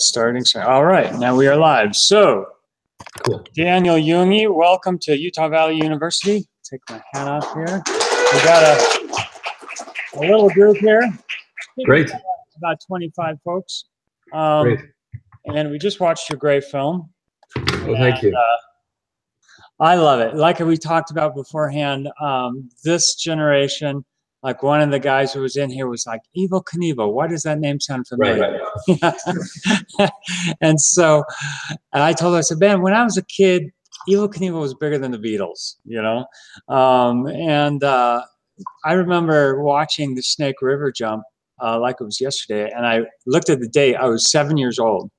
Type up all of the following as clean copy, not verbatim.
Starting. All right, now we are live. So, cool. Daniel Junge, welcome to Utah Valley University. Take my hat off here. We got a little group here. Great. About 25 folks. Great. And we just watched your great film. Well, thank you. I love it. Like we talked about beforehand, this generation, like one of the guys who was in here was like, Evel Knievel. Why does that name sound familiar? Right. And I told her, I said, man, when I was a kid, Evel Knievel was bigger than the Beatles, you know? I remember watching the Snake River jump like it was yesterday. And I looked at the date, I was 7 years old,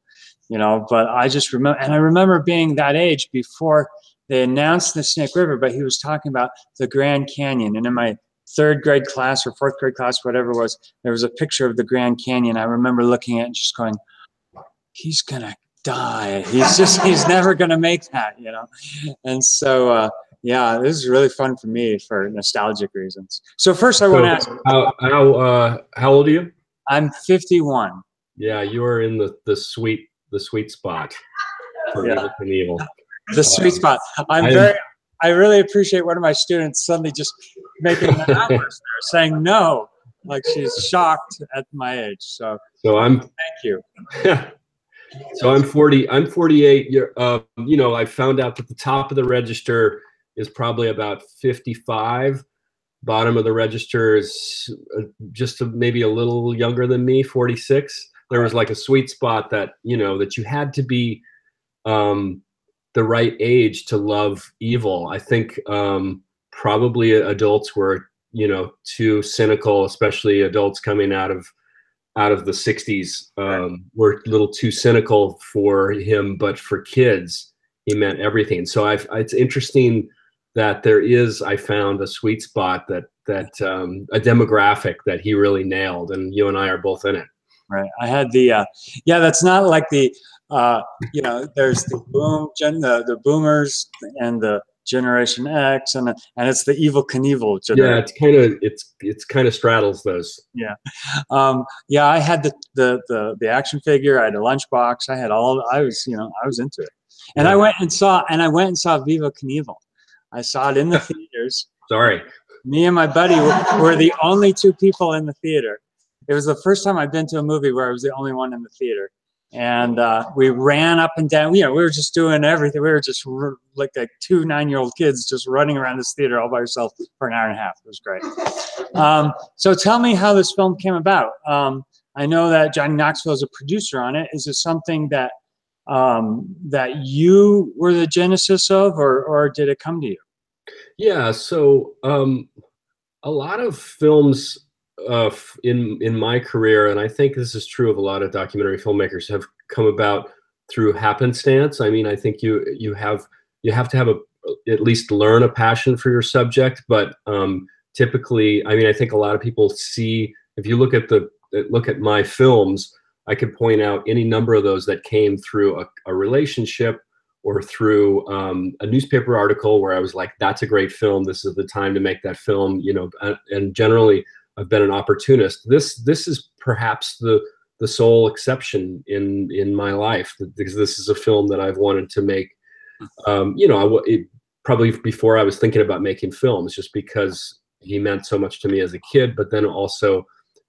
you know, but I just remember, and I remember being that age before they announced the Snake River, but he was talking about the Grand Canyon. And in my third grade class or fourth grade class, whatever it was, there was a picture of the Grand Canyon. I remember looking at it and just going, he's gonna die. He's never gonna make that, you know? And so, yeah, this is really fun for me for nostalgic reasons. So first I want to ask. How old are you? I'm 51. Yeah, you are in the sweet spot for yeah. Evel Knievel. The sweet spot. I really appreciate one of my students suddenly just making an outburst there, saying no, like she's shocked at my age. So thank you. So I'm 40. I'm 48. You know, I found out that the top of the register is probably about 55. Bottom of the register is just maybe a little younger than me, 46. There was like a sweet spot that, you know, that you had to be the right age to love evil. I think probably adults were, you know, too cynical, especially adults coming out of the 60s were a little too cynical for him, but for kids, he meant everything. So it's interesting that there is, I found a sweet spot that a demographic that he really nailed, and you and I are both in it. Right. I had the, yeah, that's not like the, you know, there's the the boomers and the Generation X, and it's the Evel Knievel generation. Yeah, it's kind of straddles those. Yeah, yeah. I had the action figure. I had a lunchbox. I had I was into it, and yeah. I went and saw Viva Knievel. I saw it in the theaters. Sorry. Me and my buddy were the only two people in the theater. It was the first time I'd been to a movie where I was the only one in the theater. And we ran up and down. You know, we were just doing everything. We were just like two 9-year-old kids just running around this theater all by yourself for an hour and a half. It was great. So tell me how this film came about. I know that Johnny Knoxville is a producer on it. Is it something that that you were the genesis of, or did it come to you? Yeah. So a lot of films in my career, and I think this is true of a lot of documentary filmmakers, have come about through happenstance. I mean, I think you have to have at least learn a passion for your subject, but typically, I mean, I think a lot of people see, if you look at my films, I could point out any number of those that came through a relationship or through a newspaper article where I was like, that's a great film. This is the time to make that film, you know, and generally I've been an opportunist. This is perhaps the sole exception in my life, because this is a film that I've wanted to make, you know, probably before I was thinking about making films, just because he meant so much to me as a kid. But then also,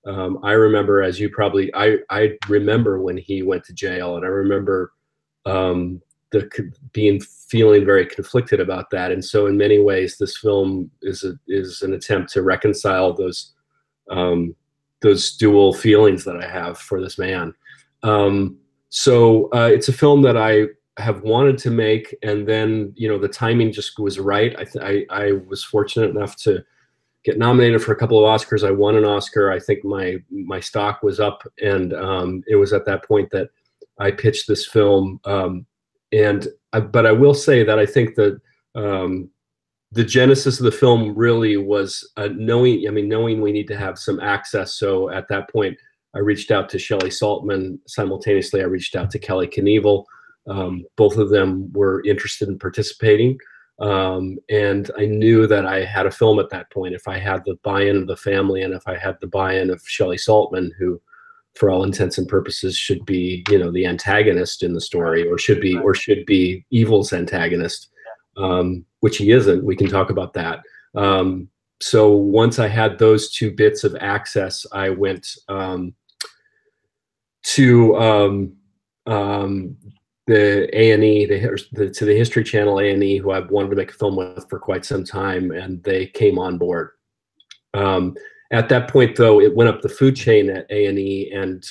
I remember, as you probably, I remember when he went to jail, and I remember feeling very conflicted about that. And so in many ways, this film is an attempt to reconcile those dual feelings that I have for this man. So it's a film that I have wanted to make, and then, you know, the timing just was right. I was fortunate enough to get nominated for a couple of Oscars. I won an Oscar. I think my stock was up, and it was at that point that I pitched this film. But I will say that I think that the genesis of the film really was knowing we need to have some access. So at that point, I reached out to Shelley Saltman. Simultaneously, I reached out to Kelly Knievel. Both of them were interested in participating. And I knew that I had a film at that point if I had the buy-in of the family, and if I had the buy-in of Shelley Saltman, who for all intents and purposes, should be, you know, the antagonist in the story, or should be evil's antagonist, which he isn't. We can talk about that. So once I had those two bits of access, I went to the A&E, to the History Channel A&E, who I've wanted to make a film with for quite some time, and they came on board. At that point, though, it went up the food chain at A&E, and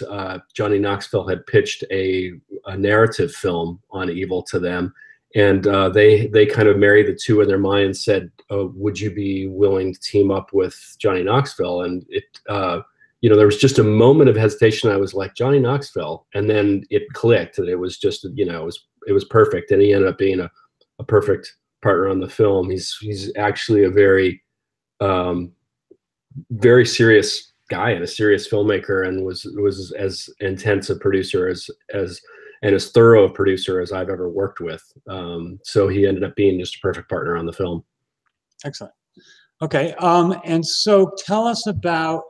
Johnny Knoxville had pitched a narrative film on Evil to them, and they kind of married the two in their mind and said, would you be willing to team up with Johnny Knoxville? And it, you know, there was just a moment of hesitation. I was like, Johnny Knoxville, and then it clicked, and it was just, you know, it was perfect, and he ended up being a perfect partner on the film. He's actually a very very serious guy and a serious filmmaker, and was as intense a producer and as thorough a producer as I've ever worked with. So he ended up being just a perfect partner on the film. Excellent. Okay, and so tell us about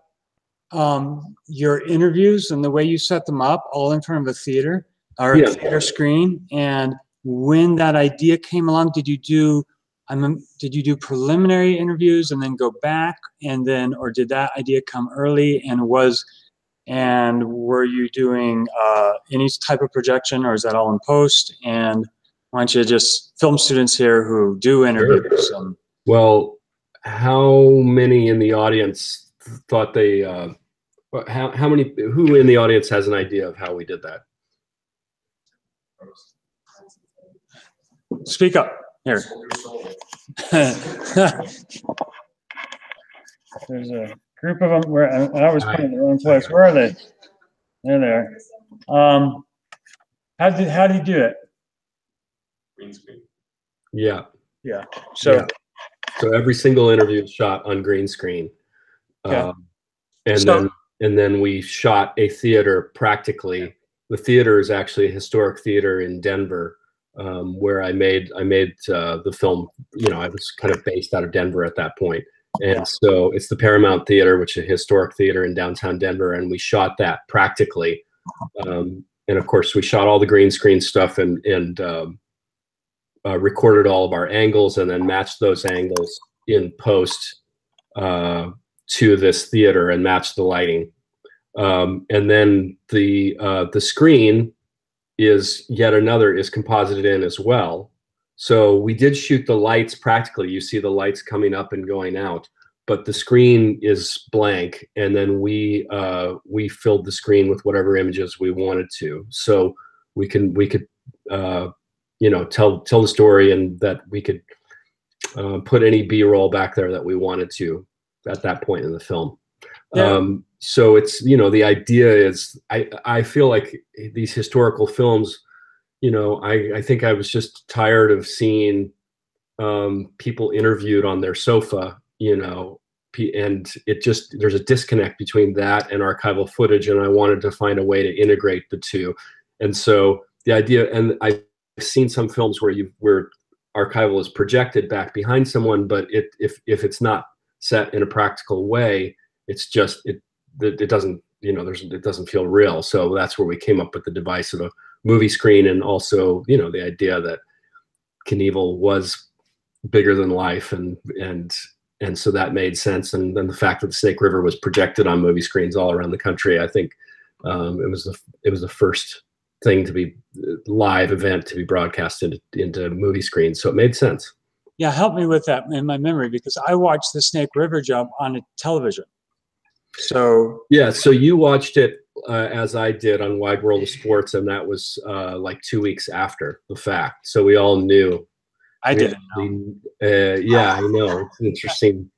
your interviews and the way you set them up, all in front of a theater or a theater screen, and when that idea came along. Did you do preliminary interviews and then go back, and then, or did that idea come early, and were you doing any type of projection, or is that all in post? And why don't you just film students here who do interviews? Sure. Well, how many in the audience thought they, who in the audience has an idea of how we did that? Speak up. Here. There's a group of them where I was putting in the wrong place. Where are they? There they are. How did you do it? Green screen. Yeah. Yeah. So every single interview is shot on green screen. Okay. And then we shot a theater practically. The theater is actually a historic theater in Denver, where I made the film. You know, I was kind of based out of Denver at that point. And so it's the Paramount Theater, which is a historic theater in downtown Denver, and we shot that practically. And of course, we shot all the green screen stuff and recorded all of our angles, and then matched those angles in post to this theater and matched the lighting. And then the screen is composited in as well. So we did shoot the lights practically. You see the lights coming up and going out, but the screen is blank. And then we filled the screen with whatever images we wanted to. So we could you know, tell the story, and that we could put any B-roll back there that we wanted to at that point in the film. Yeah. So it's, you know, the idea is, I feel like these historical films, you know, I think I was just tired of seeing people interviewed on their sofa, you know, and there's a disconnect between that and archival footage, and I wanted to find a way to integrate the two. And so the idea, and I've seen some films where archival is projected back behind someone, but if it's not set in a practical way, it's just, it doesn't, you know, it doesn't feel real. So that's where we came up with the device of a movie screen, and also, you know, the idea that Knievel was bigger than life, and so that made sense. And then the fact that the Snake River was projected on movie screens all around the country, I think it was the first thing to be live event to be broadcast into movie screens. So it made sense. Yeah, help me with that in my memory, because I watched the Snake River jump on a television. So yeah, so you watched it as I did on Wide World of Sports, and that was like 2 weeks after the fact. So we all knew. I didn't know. Yeah, I know. It's interesting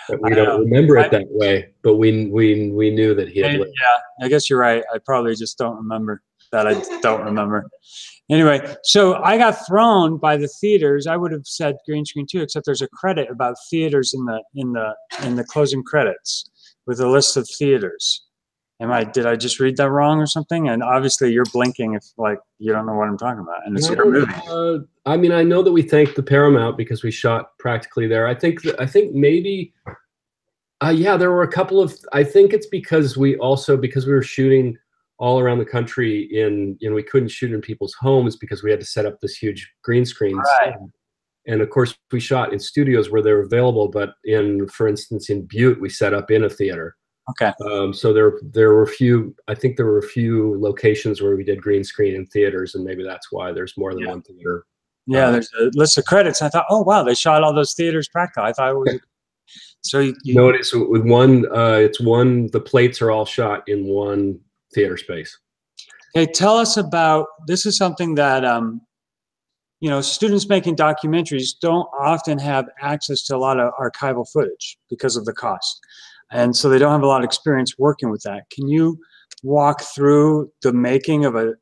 that we don't remember it that way, but we knew that he had lived. Yeah, I guess you're right. I probably just don't remember that. I don't remember. Anyway, so I got thrown by the theaters. I would have said green screen too, except there's a credit about theaters in the closing credits with a list of theaters. Did I just read that wrong or something? And obviously you're blinking if like you don't know what I'm talking about, and it's your movie. I mean, I know that we thanked the Paramount because we shot practically there. I think maybe Yeah, there were a couple of, I think it's because we were shooting all around the country we couldn't shoot in people's homes because we had to set up this huge green screens. Right. And of course we shot in studios where they were available, but for instance, in Butte, we set up in a theater. Okay. So there were I think there were a few locations where we did green screen in theaters, and maybe that's why there's more than one theater. Yeah, there's a list of credits. I thought, oh wow, they shot all those theaters practical. I thought it was so you no, it's with one. The plates are all shot in one theater space. Okay, tell us about, this is something that you know, students making documentaries don't often have access to a lot of archival footage because of the cost. And so they don't have a lot of experience working with that. Can you walk through the making of a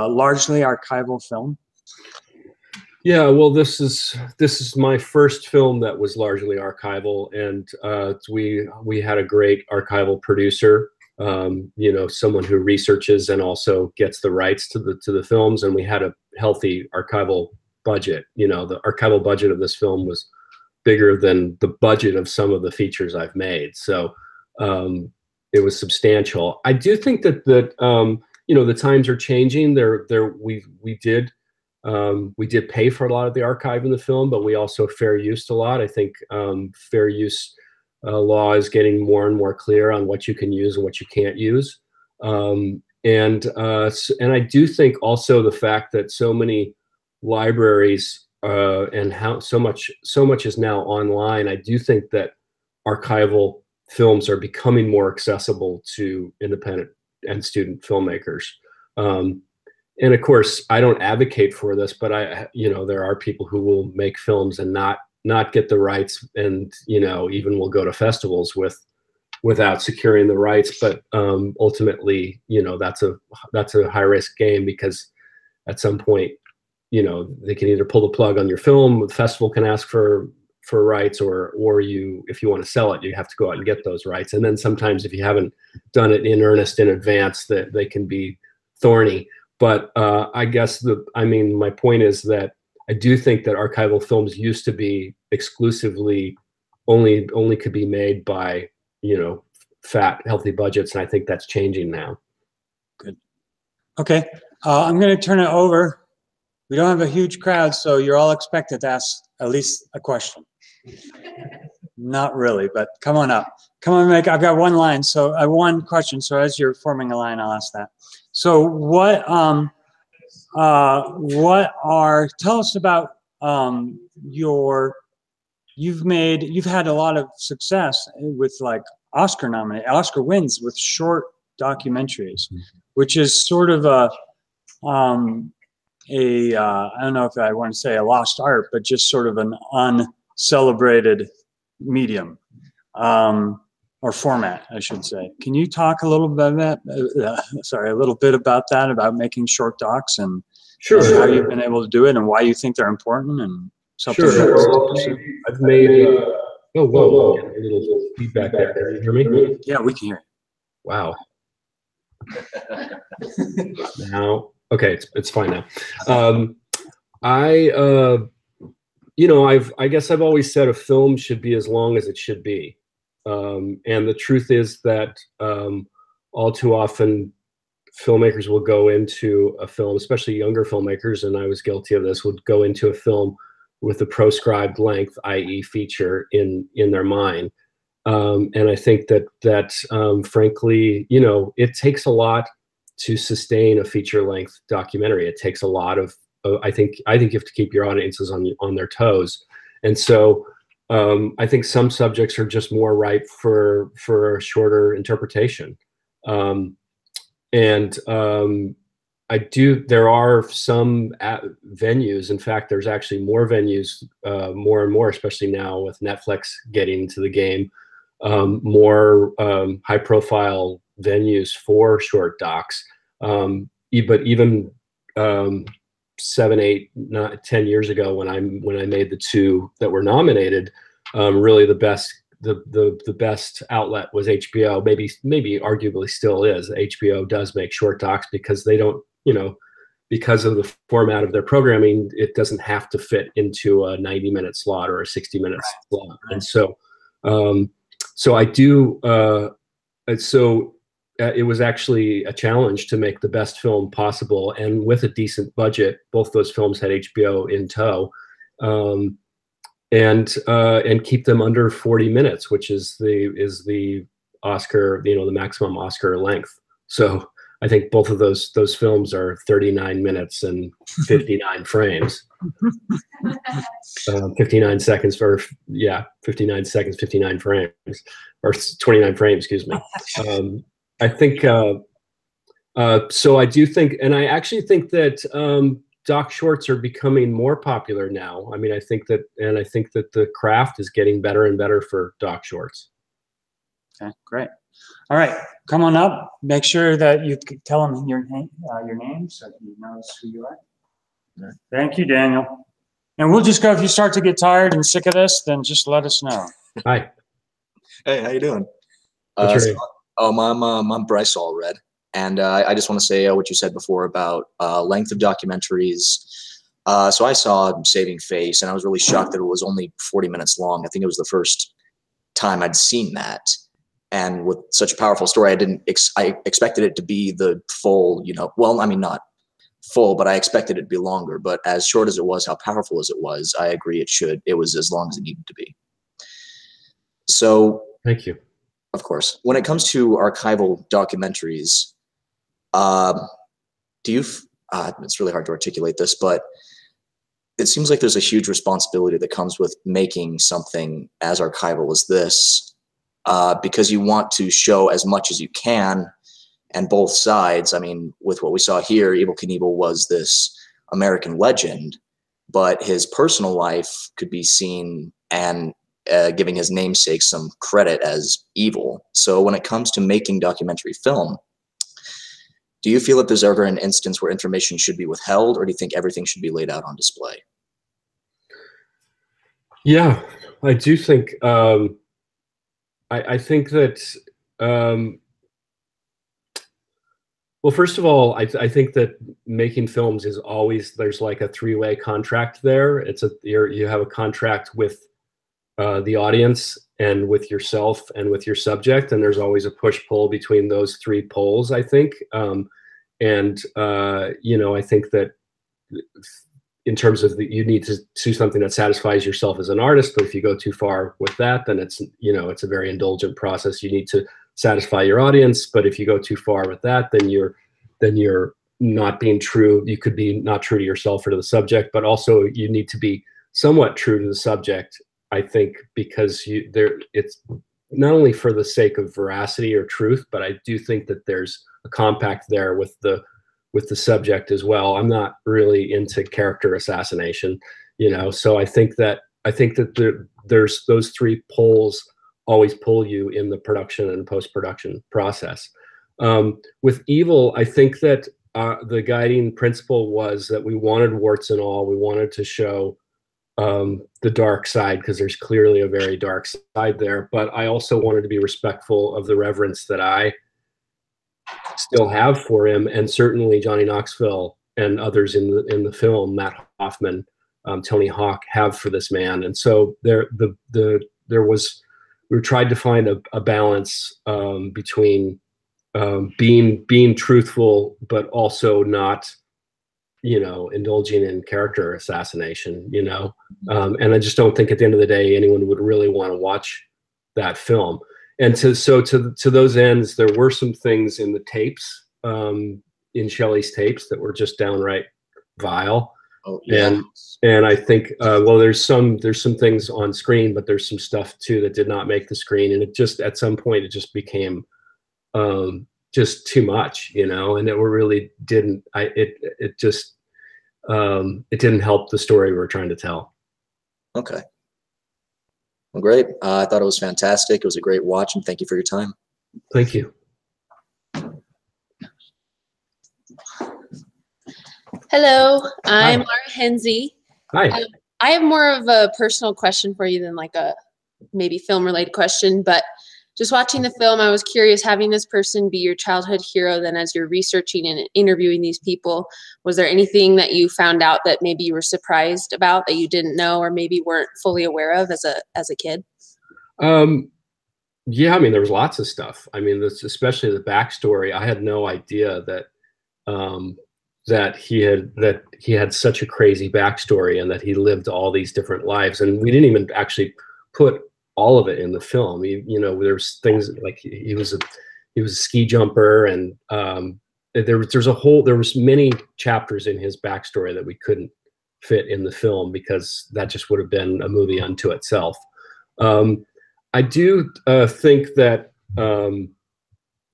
largely archival film? Yeah, well, this is my first film that was largely archival, and we had a great archival producer, you know, someone who researches and also gets the rights to the films, and we had a healthy archival budget. You know, the archival budget of this film was bigger than the budget of some of the features I've made, so it was substantial. I do think that you know, the times are changing. We did pay for a lot of the archive in the film, but we also fair used a lot. I think fair use law is getting more and more clear on what you can use and what you can't use. And I do think also the fact that so many libraries and how so much is now online, I do think that archival films are becoming more accessible to independent and student filmmakers. And of course, I don't advocate for this, but you know, there are people who will make films and not get the rights, and you know, even will go to festivals without securing the rights. But ultimately, you know, that's a high risk game, because at some point, you know, they can either pull the plug on your film, the festival can ask for rights, or if you want to sell it, you have to go out and get those rights. And then sometimes if you haven't done it in earnest in advance, that they can be thorny. But I guess my point is that I do think that archival films used to be exclusively only could be made by, you know, fat, healthy budgets, and I think that's changing now. Good. Okay, I'm going to turn it over. We don't have a huge crowd, so you're all expected to ask at least a question. Not really, but come on up. Come on, Mike. I've got one line, so I have one question. So as you're forming a line, I'll ask that. So tell us about you've had a lot of success with like Oscar wins with short documentaries, which is sort of I don't know if I want to say a lost art, but just sort of an uncelebrated medium. Or format, I should say. Can you talk a little bit about that, about making short docs and sure, how you've been able to do it and why you think they're important and something? Sure. I've made. A little feedback there. Can you hear me? Yeah, we can hear you. Wow. Now, okay, it's fine now. You know, I guess I've always said a film should be as long as it should be. And the truth is that all too often filmmakers will go into a film, especially younger filmmakers, and I was guilty of this, would go into a film with a proscribed length, i.e. feature, in their mind. And I think that frankly, you know, it takes a lot to sustain a feature-length documentary. It takes a lot of, I think you have to keep your audiences on their toes. And so I think some subjects are just more ripe for a shorter interpretation. There are some venues, in fact, there's actually more venues, more and more, especially now with Netflix getting into the game, more high profile venues for short docs. But even 7, 8, 10 years ago, when I made the two that were nominated, really the best outlet was HBO. Maybe arguably still is. HBO does make short docs because they don't, you know, because of the format of their programming, it doesn't have to fit into a 90-minute slot or a 60-minute slot. And so So I do. It was actually a challenge to make the best film possible, and with a decent budget. Both those films had HBO in tow, and keep them under 40 minutes, which is the Oscar, the maximum Oscar length. So I think both of those films are 39 minutes and 59 frames. 59 seconds for 59 seconds, 59 frames, or 29 frames, excuse me. I think so. I do think, and I actually think that doc shorts are becoming more popular now. I mean, I think that the craft is getting better and better for doc shorts. Okay, great. All right, come on up. Make sure that you tell him your name so he knows who you are. Thank you, Daniel. And we'll just go, if you start to get tired and sick of this, then just let us know. Hi. Hey, how you doing? What's your name? I'm Bryce Allred. And I just want to say what you said before about length of documentaries. So I saw Saving Face, and I was really shocked that it was only 40 minutes long. I think it was the first time I'd seen that. And with such a powerful story, I expected it to be the full, well, I mean, not full, but I expected it to be longer. But as short as it was, how powerful as it was, I agree it was as long as it needed to be. So thank you. Of course. When it comes to archival documentaries, it's really hard to articulate this, but it seems like there's a huge responsibility that comes with making something as archival as this, because you want to show as much as you can, and both sides. I mean, with what we saw here, Evel Knievel was this American legend, but his personal life could be seen and giving his namesake some credit as evil. So when it comes to making documentary film, do you feel that there's ever an instance where information should be withheld, or do you think everything should be laid out on display? Yeah, I do think, I think that, well, first of all, I think that making films is always, there's like a three-way contract there. You have a contract with the audience and with yourself and with your subject, and there's always a push-pull between those three poles, I think. I think that in terms of you need to do something that satisfies yourself as an artist, but if you go too far with that, then it's a very indulgent process. You need to satisfy your audience, but if you go too far with that, then you're not being true. You could be not true to yourself or to the subject, but also you need to be somewhat true to the subject, I think, because it's not only for the sake of veracity or truth, but I do think that there's a compact there with the subject as well. I'm not really into character assassination, so I think that there's those three poles always pull you in the production and post-production process. With Evel, I think that the guiding principle was that we wanted warts and all. We wanted to show the dark side, because there's clearly a very dark side there, but I also wanted to be respectful of the reverence that I still have for him, and certainly Johnny Knoxville and others in the film, Matt Hoffman, Tony Hawk, have for this man. And so we tried to find a balance between being truthful, but also not, indulging in character assassination, and I just don't think at the end of the day anyone would really want to watch that film. And to those ends, there were some things in the tapes, in Shelley's tapes, that were just downright vile. Oh, yeah. And I think, well, there's some things on screen, but there's some stuff too that did not make the screen, and it just, at some point, it just became just too much, and it really didn't. It didn't help the story we were trying to tell. Okay. Well, great. I thought it was fantastic. It was a great watch, and thank you for your time. Thank you. Hello, I'm Laura Henze. Hi. I have more of a personal question for you than like a maybe film-related question, but just watching the film, I was curious, having this person be your childhood hero, then as you're researching and interviewing these people, was there anything that you found out that maybe you were surprised about that you didn't know or maybe weren't fully aware of as a kid? Yeah, I mean, there was lots of stuff. I mean, this, especially the backstory. I had no idea that that he had such a crazy backstory and that he lived all these different lives. And we didn't even actually put all of it in the film. You know, there's things like he was a ski jumper, and there was many chapters in his backstory that we couldn't fit in the film because that just would have been a movie unto itself. I do think that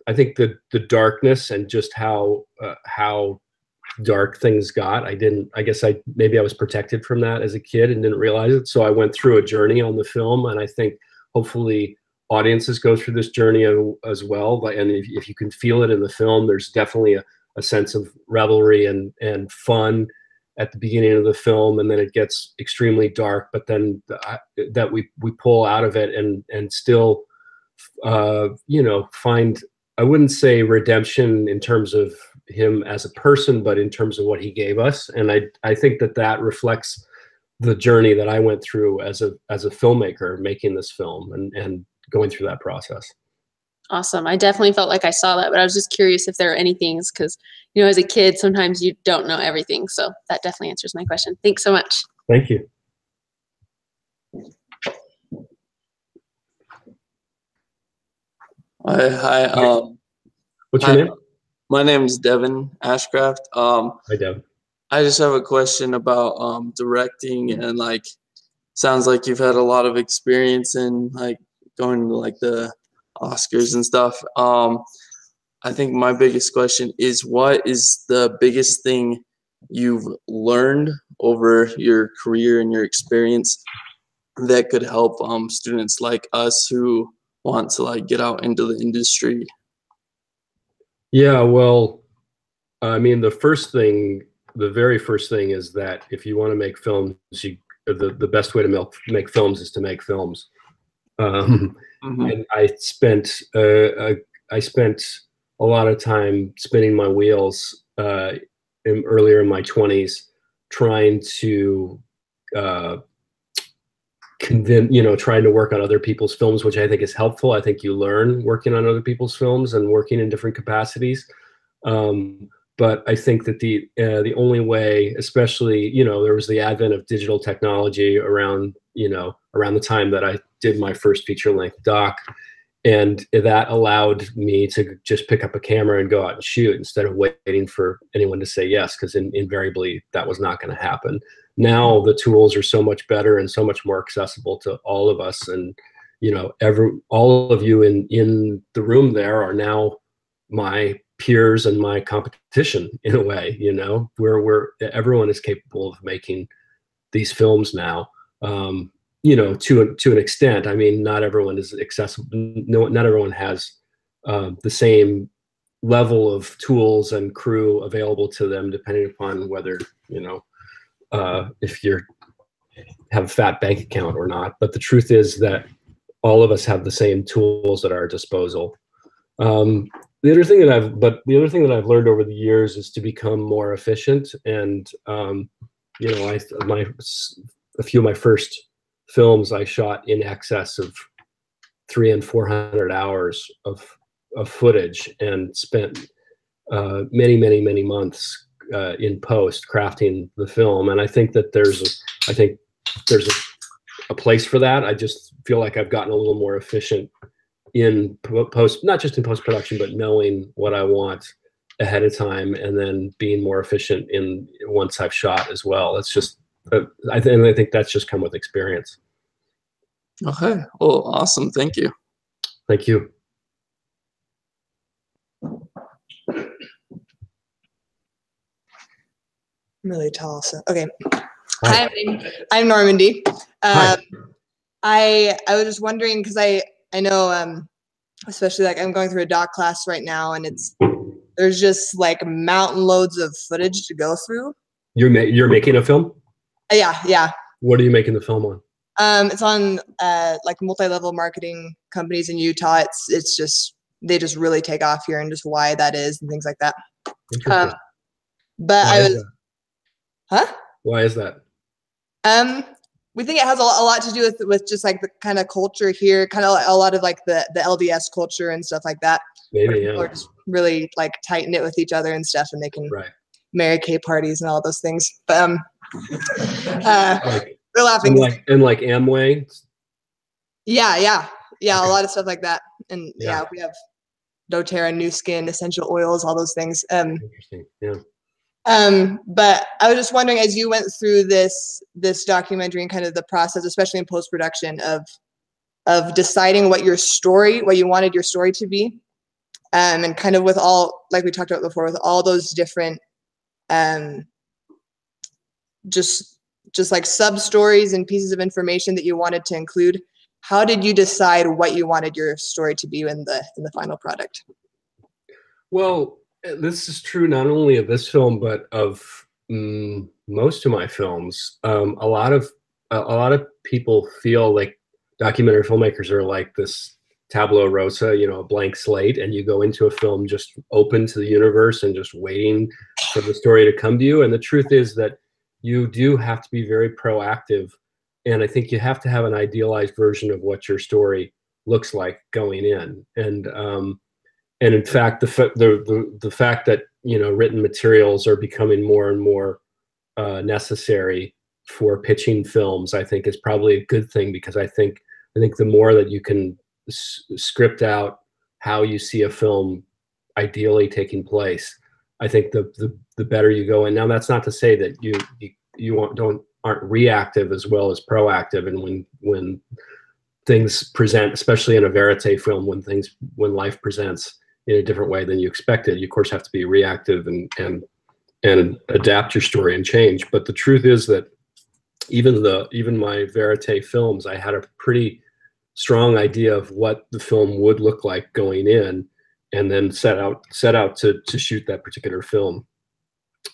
I think the darkness and just how dark things got. I guess maybe I was protected from that as a kid and didn't realize it. So I went through a journey on the film, and I think hopefully audiences go through this journey as well. And if you can feel it in the film, there's definitely a sense of revelry and fun at the beginning of the film, and then it gets extremely dark, but then that we pull out of it and still you know, find, I wouldn't say redemption in terms of him as a person, but in terms of what he gave us. And I think that reflects the journey that I went through as a filmmaker making this film and going through that process. Awesome. I definitely felt like I saw that, but I was just curious if there are any things, because, you know, as a kid, sometimes you don't know everything. So that definitely answers my question. Thanks so much. Thank you. Hi. What's your name? My name is Devin Ashcraft. Hi, Devin. I just have a question about directing, and like, sounds like you've had a lot of experience in like going to like the Oscars and stuff. I think my biggest question is, what is the biggest thing you've learned over your career and your experience that could help students like us who want to like get out into the industry? Yeah, well, I mean, the very first thing is that if you want to make films, the best way to make films is to make films. And I spent a lot of time spinning my wheels earlier in my 20s, trying to trying to work on other people's films, which I think is helpful. I think you learn working on other people's films and working in different capacities. But I think that the only way, especially, you know, there was the advent of digital technology around the time that I did my first feature-length doc, and that allowed me to just pick up a camera and go out and shoot instead of waiting for anyone to say yes, because invariably that was not going to happen. Now the tools are so much better and so much more accessible to all of us, and you know, all of you in the room there are now my peers and my competition in a way. You know, everyone is capable of making these films now. You know, to an extent. I mean, not everyone is accessible. No, not everyone has the same level of tools and crew available to them, depending upon whether, you know, if you have a fat bank account or not. But the truth is that all of us have the same tools at our disposal. The other thing that I've learned over the years is to become more efficient. And you know, a few of my first films I shot in excess of 300 and 400 hours of footage, and spent many months in post crafting the film. And I think that there's a place for that. I just feel like I've gotten a little more efficient in post, not just in post-production, but knowing what I want ahead of time, and then being more efficient once I've shot as well. It's just, I think that's just come with experience. Okay. Well, awesome. Thank you. Thank you. I'm really tall, so okay. Hi, I'm Normandy. Hi. I was just wondering, because I know, especially like I'm going through a doc class right now, and there's just like mountain loads of footage to go through. You're making a film? Yeah. What are you making the film on? It's on like multi-level marketing companies in Utah. It's just, they just really take off here, and just why that is and things like that. Interesting. But Why is that? huh? Why is that? we think it has a lot to do with just like the kind of culture here, kind of a lot of like the LDS culture and stuff like that. Maybe, people are just really like tight knit with each other and stuff, and they can Mary Kay parties and all those things. But we're laughing. And like Amway. Yeah, a lot of stuff like that. And yeah we have doTERRA, New Skin, essential oils, all those things. Interesting. Yeah. But I was just wondering, as you went through this documentary and kind of the process, especially in post-production, of deciding what you wanted your story to be, and kind of with all, like we talked about before, with all those different just like sub-stories and pieces of information that you wanted to include, how did you decide what you wanted your story to be in the final product? Well, this is true not only of this film, but of most of my films. A lot of people feel like documentary filmmakers are like this tabula rasa, a blank slate, and you go into a film just open to the universe and just waiting for the story to come to you. And the truth is that you do have to be very proactive, and I think you have to have an idealized version of what your story looks like going in. And in fact, the fact that written materials are becoming more and more necessary for pitching films, I think, is probably a good thing, because I think the more that you can script out how you see a film ideally taking place, I think the better you go. And now that's not to say that you aren't reactive as well as proactive, and when things present, especially in a Veritate film, when life presents in a different way than you expected, you of course have to be reactive and adapt your story and change. But the truth is that even my Veritate films, I had a pretty strong idea of what the film would look like going in, and then set out to shoot that particular film.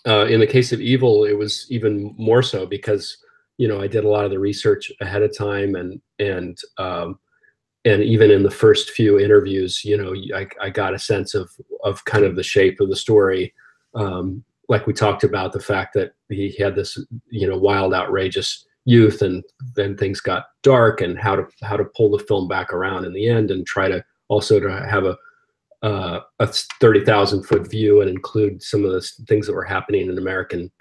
In the case of Evil, it was even more so, because I did a lot of the research ahead of time, and even in the first few interviews, I got a sense of kind of the shape of the story. Like we talked about, the fact that he had this, wild, outrageous youth, and then things got dark, and how to pull the film back around in the end, and try to also to have a 30,000-foot view and include some of the things that were happening in American,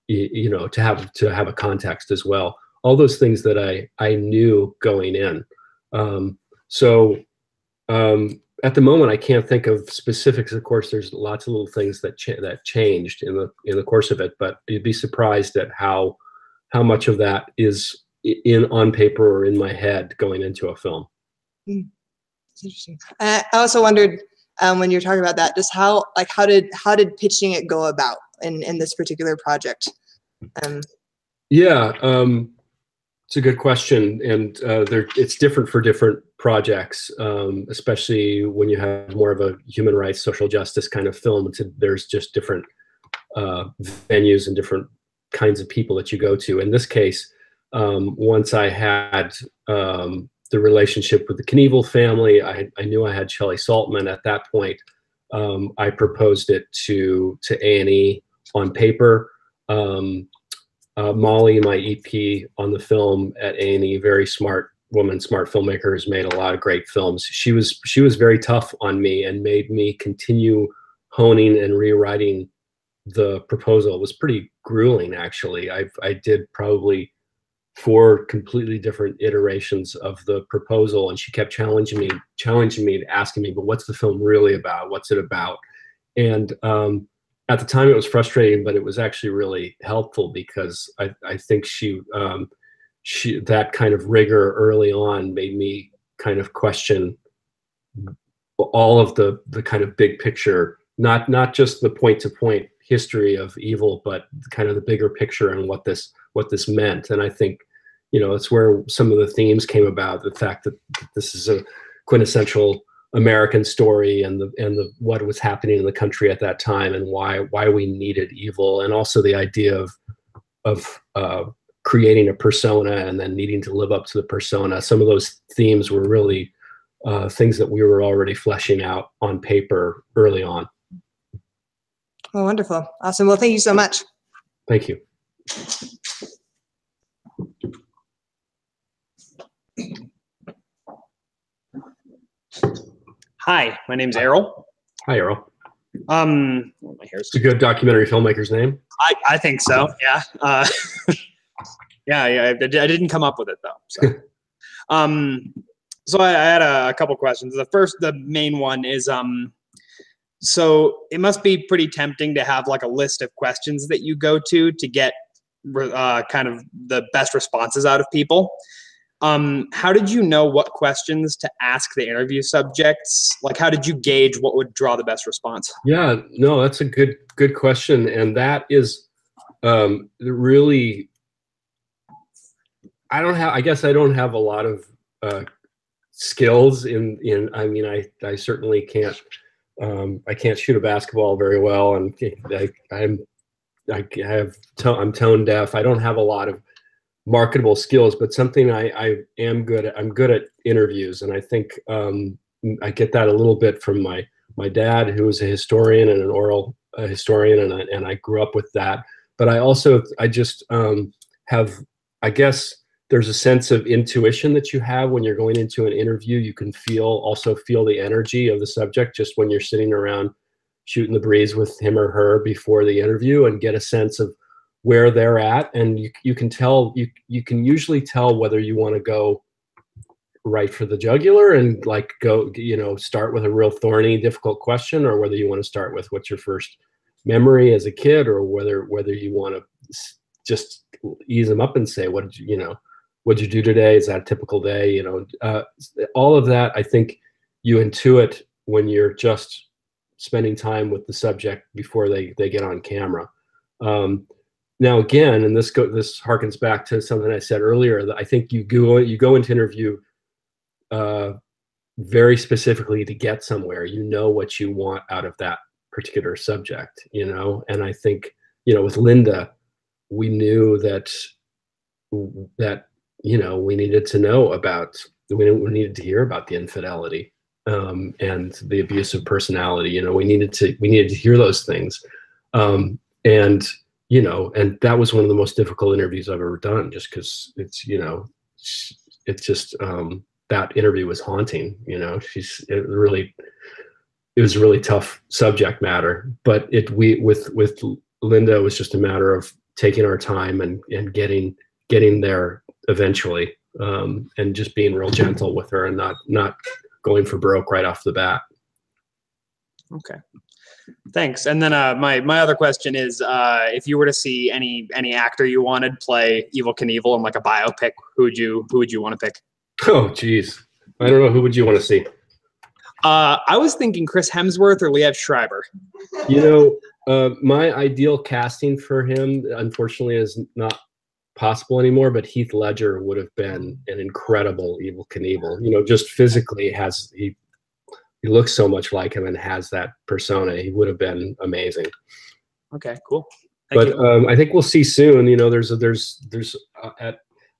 to have a context as well. All those things that I knew going in. At the moment, I can't think of specifics. Of course, there's lots of little things that changed in the course of it, but you'd be surprised at how much of that is on paper or in my head going into a film. It's interesting. I also wondered, when you're talking about that, just how did pitching it go about in this particular project? It's a good question, and it's different for different projects, especially when you have more of a human rights, social justice kind of film. There's just different venues and different kinds of people that you go to. In this case, once I had the relationship with the Knievel family, I knew I had Shelley Saltman at that point. I proposed it to A&E on paper. Molly, my EP on the film at A&E, very smart woman, smart filmmaker, has made a lot of great films. She was very tough on me and made me continue honing and rewriting the proposal. It was pretty grueling, actually. I did probably 4 completely different iterations of the proposal, and she kept challenging me, asking me, but what's the film really about? What's it about? And at the time it was frustrating, but it was actually really helpful, because I think that kind of rigor early on made me kind of question all of the kind of big picture, not just the point-to-point history of Evil, but kind of the bigger picture and what this meant. And I think, it's where some of the themes came about, the fact that this is a quintessential American story, and what was happening in the country at that time, and why we needed Evil, and also the idea of creating a persona and then needing to live up to the persona. Some of those themes were really things that we were already fleshing out on paper early on. Oh, wonderful. Awesome. Well, thank you so much. Thank you. Hi, my name's Errol. Hi, Errol. My hair's It's a good documentary filmmaker's name. I think so. Yeah. Yeah. I didn't come up with it though. So, so I had a couple questions. The main one is, so it must be pretty tempting to have like a list of questions that you go to get kind of the best responses out of people. How did you know what questions to ask the interview subjects? Like, how did you gauge what would draw the best response? Yeah, no, that's a good question, and that is really. I guess I don't have a lot of skills in. I mean, I certainly can't. I can't shoot a basketball very well, and I'm tone deaf. I don't have a lot of marketable skills, but something I am good at. I'm good at interviews, and I think I get that a little bit from my dad, who was a historian and an oral historian, and I grew up with that. But I just have, I guess there's a sense of intuition that you have when you're going into an interview. You can also feel the energy of the subject just when you're sitting around shooting the breeze with him or her before the interview, and get a sense of where they're at. And you can tell, you can usually tell whether you want to go right for the jugular and like go, start with a real thorny, difficult question, or whether you want to start with what's your first memory as a kid, or whether you want to just ease them up and say, what'd you do today? Is that a typical day? All of that, I think you intuit when you're just spending time with the subject before they get on camera. Now again, and this harkens back to something I said earlier, that I think you go into interview very specifically to get somewhere. You know what you want out of that particular subject, and I think, with Linda, we knew that we needed to know about, we needed to hear about the infidelity and the abusive personality. We needed to hear those things, and that was one of the most difficult interviews I've ever done, just because it's just that interview was haunting. It was a really tough subject matter, but with Linda, it was just a matter of taking our time and getting there eventually, and just being real gentle with her and not going for broke right off the bat. Okay, thanks. And then my other question is, if you were to see any actor you wanted play Evel Knievel in like a biopic, who would you want to pick? Oh, geez, I don't know. Who would you want to see? I was thinking Chris Hemsworth or Liev Schreiber. My ideal casting for him, unfortunately, is not possible anymore, but Heath Ledger would have been an incredible Evel Knievel. Just physically he looks so much like him and has that persona. He would have been amazing. Okay, cool. Thank you. I think we'll see soon. There's I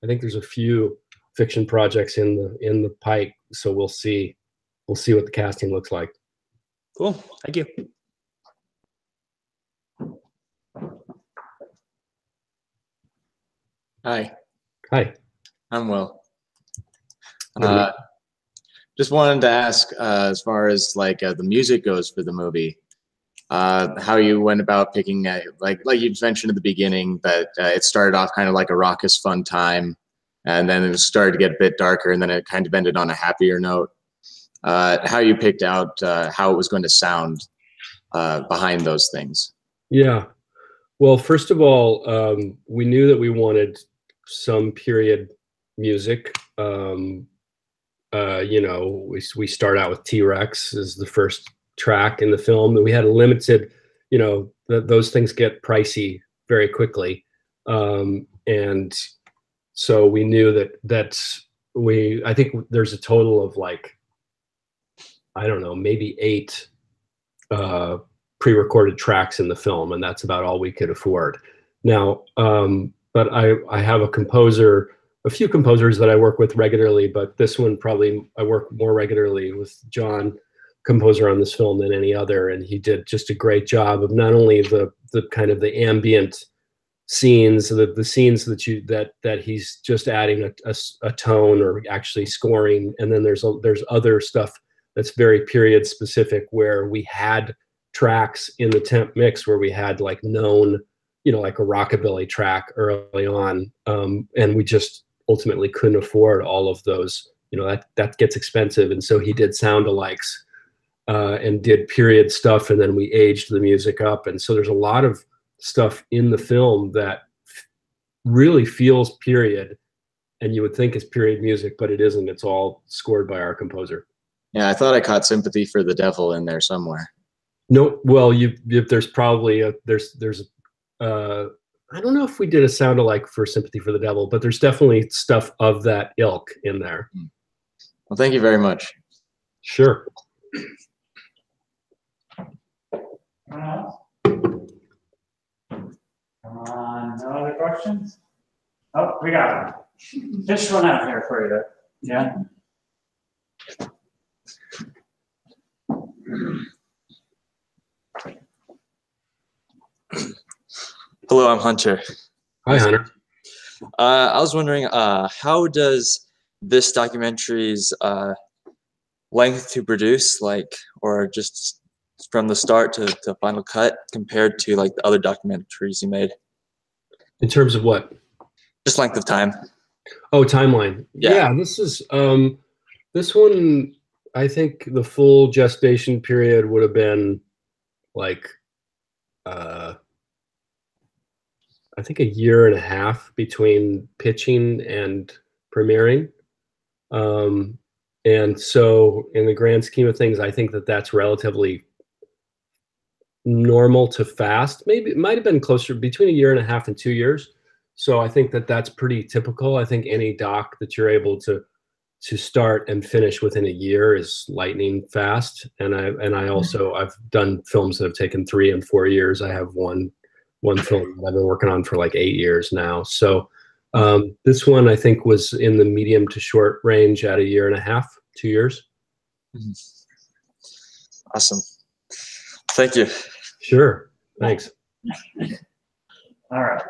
think there's a few fiction projects in the pike, so we'll see what the casting looks like. Cool. Thank you. Hi. Hi. I'm Will. Just wanted to ask, as far as like the music goes for the movie, how you went about picking, like you mentioned at the beginning, that it started off kind of like a raucous, fun time, and then it started to get a bit darker, and then it kind of ended on a happier note. How you picked out how it was going to sound behind those things? Yeah. Well, first of all, we knew that we wanted some period music. We start out with T-Rex as the first track in the film. We had a limited, those things get pricey very quickly. And so we knew I think there's a total of like, I don't know, maybe 8 pre-recorded tracks in the film, and that's about all we could afford. Now, but I have a few composers that I work with regularly, but this one probably I work more regularly with John, composer on this film, than any other, and he did just a great job of not only the kind of the ambient scenes, the scenes that he's just adding a tone or actually scoring, and then there's other stuff that's very period specific, where we had tracks in the temp mix where we had like known, you know, like a rockabilly track early on, and we just ultimately couldn't afford all of those. You know, that gets expensive, and so he did sound-alikes and did period stuff, and then we aged the music up, and so there's a lot of stuff in the film that really feels period, and you would think it's period music, but it isn't. It's all scored by our composer. Yeah, I thought I caught Sympathy for the Devil in there somewhere. No, well, there's probably there's I don't know if we did a sound alike for Sympathy for the Devil, but there's definitely stuff of that ilk in there. Well, thank you very much. Sure. Come on, no other questions? Oh, we got one. Just one out here for you. Yeah. Hello, I'm Hunter. Hi, Hunter. I was wondering, how does this documentary's length to produce, like, or just from the start to final cut, compared to like the other documentaries you made? In terms of what? Just length of time. Oh, timeline. Yeah, this is this one. I think the full gestation period would have been like I think a year and a half between pitching and premiering. And so in the grand scheme of things, I think that that's relatively normal to fast. Maybe it might have been closer between a year and a half and 2 years. So I think that that's pretty typical. I think any doc that you're able to start and finish within a year is lightning fast. And I also, I've done films that have taken 3 and 4 years. I have one film that I've been working on for like 8 years now. So this one I think was in the medium to short range at a year and a half, 2 years. Awesome. Thank you. Sure. Thanks. All right.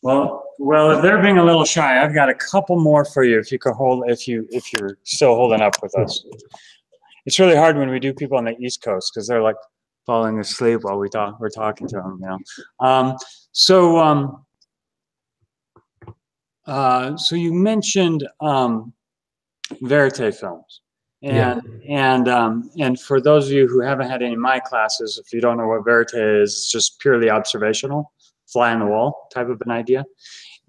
Well, if they're being a little shy, I've got a couple more for you. If you could hold, if you're still holding up with us. It's really hard when we do people on the East Coast because they're like falling asleep while we're talking to them. You know. So you mentioned Veritate Films. And for those of you who haven't had any of my classes, if you don't know what Veritate is, it's just purely observational, fly on the wall type of an idea.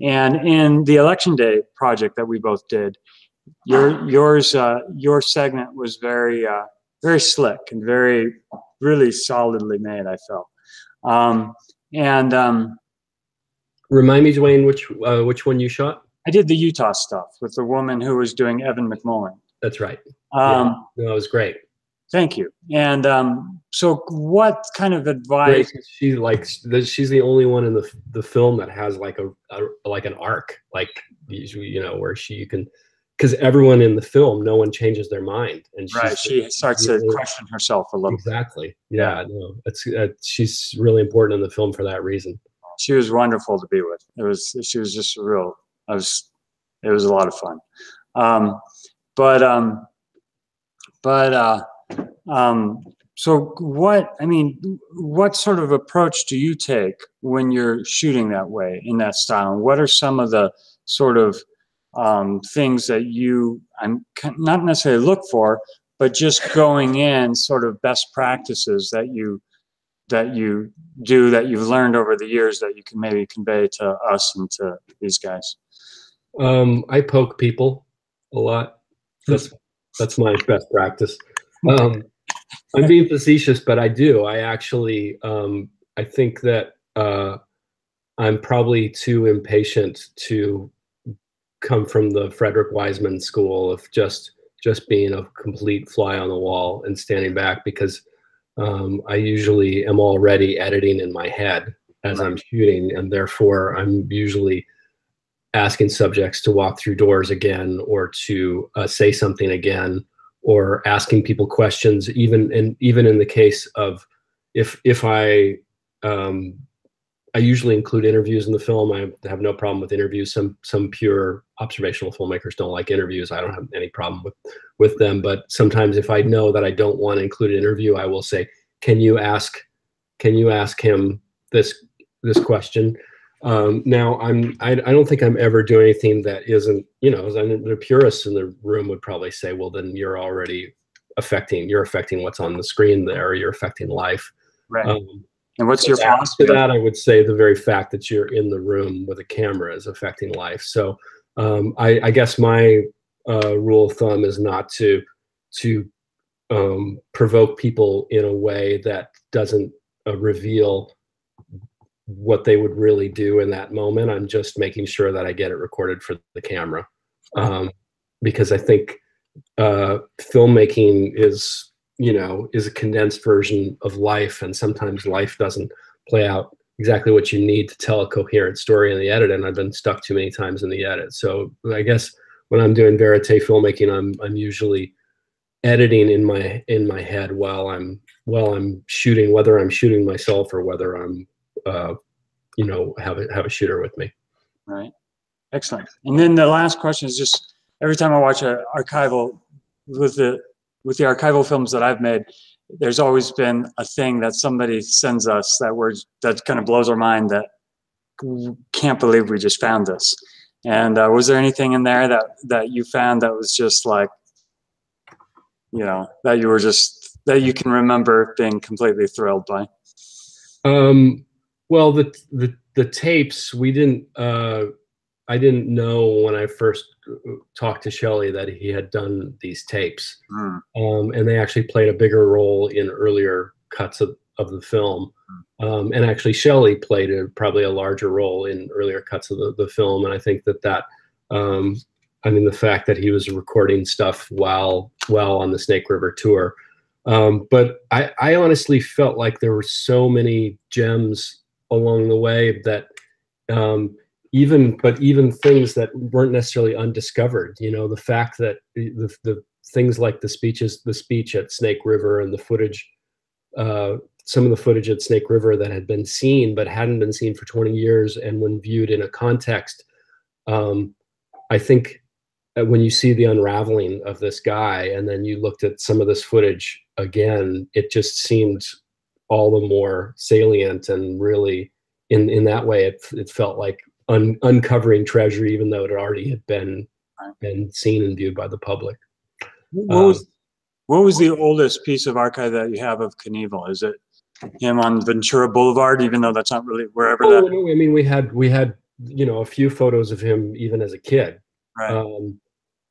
And in the election day project that we both did, your segment was very slick and really solidly made, I felt. Remind me, Dwayne, which one you shot? I did the Utah stuff with the woman who was doing Evan McMullen. That's right. That was great. Thank you. And so what kind of advice? She's the only one in the film that has like an arc, like, you know, where you can, because everyone in the film, no one changes their mind, and she starts to question herself a little. Exactly. Yeah. No, she's really important in the film for that reason. She was wonderful to be with. She was just it was a lot of fun. So what sort of approach do you take when you're shooting that way, in that style? And what are some of the sort of things that you, not necessarily look for, but just going in, sort of best practices that you've learned over the years that you can maybe convey to us and to these guys? I poke people a lot. That's my best practice. I'm being facetious, but I do. I actually, I think that I'm probably too impatient to come from the Frederick Wiseman school of just being a complete fly on the wall and standing back, because I usually am already editing in my head as I'm shooting, and therefore I'm usually asking subjects to walk through doors again, or to say something again, or asking people questions, even in the case of if I I usually include interviews in the film. I have no problem with interviews. Some pure observational filmmakers don't like interviews. I don't have any problem with them. But sometimes if I know that I don't want to include an interview, I will say, can you ask him this question? Now I don't think I'm ever doing anything that isn't, you know, the purists in the room would probably say, well, then you're already affecting what's on the screen there. You're affecting life. Right. And what's your philosophy? To that, I would say the very fact that you're in the room with a camera is affecting life. So I guess my rule of thumb is not to provoke people in a way that doesn't reveal what they would really do in that moment. I'm just making sure that I get it recorded for the camera, because I think filmmaking is a condensed version of life, and sometimes life doesn't play out exactly what you need to tell a coherent story in the edit, and I've been stuck too many times in the edit. So I guess when I'm doing verite filmmaking, I'm usually editing in my head while I'm shooting, whether I'm shooting myself or whether I'm have a shooter with me. Right. Excellent. And then the last question is just, every time I watch an archival with the archival films that I've made, there's always been a thing that somebody sends us that kind of blows our mind, that can't believe we just found this. And was there anything in there that you found that was just like, that you can remember being completely thrilled by? Well, the tapes, we didn't, I didn't know when I first talked to Shelley that he had done these tapes. And they actually played a bigger role in earlier cuts of the film. And actually Shelley played probably a larger role in earlier cuts of the film. And I think that I mean, the fact that he was recording stuff while on the Snake River tour. But I honestly felt like there were so many gems along the way that even things that weren't necessarily undiscovered, the fact that the things like the speech at Snake River, and the footage, some of the footage at Snake River that had been seen but hadn't been seen for 20 years, and when viewed in a context, I think when you see the unraveling of this guy, and then you looked at some of this footage again, it just seemed all the more salient, and really in that way it felt like uncovering treasure, even though it already had been seen and viewed by the public. What was the oldest piece of archive that you have of Knievel? Is it him on Ventura Boulevard, even though that's not really wherever that? No, I mean, we had a few photos of him even as a kid. Right.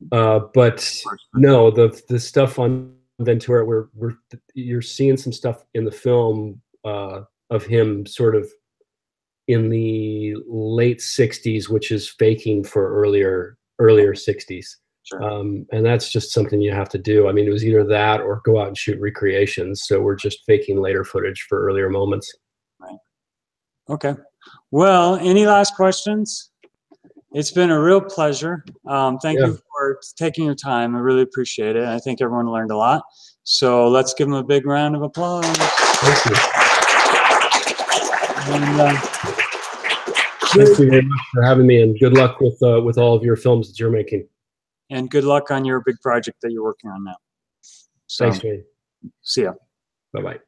But no, the stuff on Ventura, you're seeing some stuff in the film of him sort of in the late 60s, which is faking for earlier 60s. Sure. And that's just something you have to do. I mean, it was either that or go out and shoot recreations. So we're just faking later footage for earlier moments. Right. Okay. Well, any last questions? It's been a real pleasure. Thank you for taking your time. I really appreciate it. I think everyone learned a lot. So let's give them a big round of applause. Thank you. And, thank you very much for having me, and good luck with all of your films that you're making. And good luck on your big project that you're working on now. So, thanks, Wayne. see ya. Bye-bye.